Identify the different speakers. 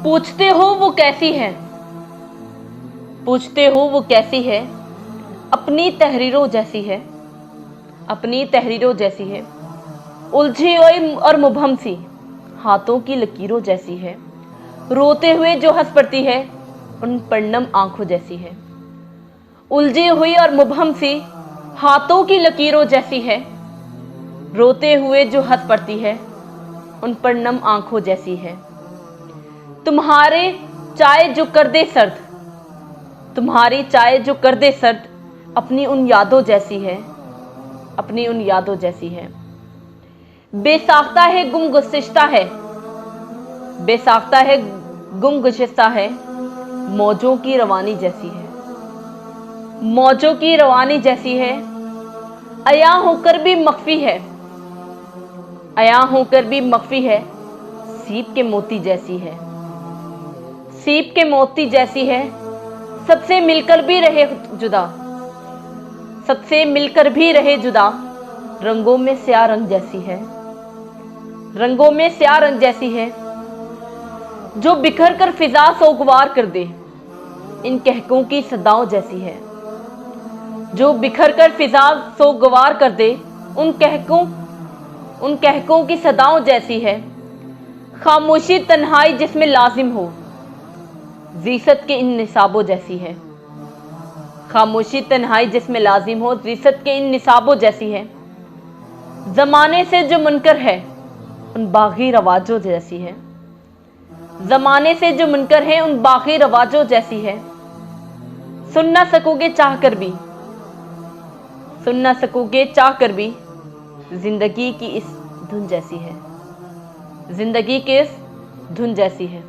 Speaker 1: पूछते हो वो कैसी है, पूछते हो वो कैसी है, अपनी तहरीरों जैसी है, अपनी तहरीरों जैसी है, उलझी हुई और मुबहम सी, हाथों की लकीरों जैसी है, रोते हुए जो हंस पड़ती है उन पर नम आंखों जैसी है। उलझी हुई और मुबहम सी, हाथों की लकीरों जैसी है, रोते हुए जो हंस पड़ती है उन पर नम आंखों जैसी है। तुम्हारे चाय जो कर दे सर्द, तुम्हारी चाय जो कर दे सर्द, अपनी उन यादों जैसी है, अपनी उन यादों जैसी है। बेसाख्ता है गुम गुस्सिश्ता है, बेसाख्ता है गुम गुस्सिश्ता है, मौजों की रवानी जैसी है, मौजों की रवानी जैसी है। अया होकर भी मख्फी है, अया होकर भी मख्फी है, सीप के मोती जैसी है, सीप के मोती जैसी है। सबसे मिलकर भी रहे जुदा, सबसे मिलकर भी रहे जुदा, रंगों में स्याह रंग जैसी है, रंगों में स्याह रंग जैसी है। जो बिखर कर फिजा सोगवार कर दे, इन कहकों की सदाओं जैसी है, जो बिखर कर फिजा सोगवार कर दे उन कहकों की सदाओं जैसी है। खामोशी तन्हाई जिसमें लाजिम हो, ज़ीसत के इन निसाबों जैसी है, खामोशी तन्हाई जिसमें लाजिम हो, ज़ीसत के इन निसाबों जैसी है। ज़माने से जो मुनकर है उन बागी रवाजों जैसी है, ज़माने से जो मुनकर है उन बागी रवाजों जैसी है। सुन ना सकोगे चाह कर भी, सुन ना सकोगे चाह कर भी, जिंदगी की इस धुन जैसी है, जिंदगी की इस धुन जैसी है।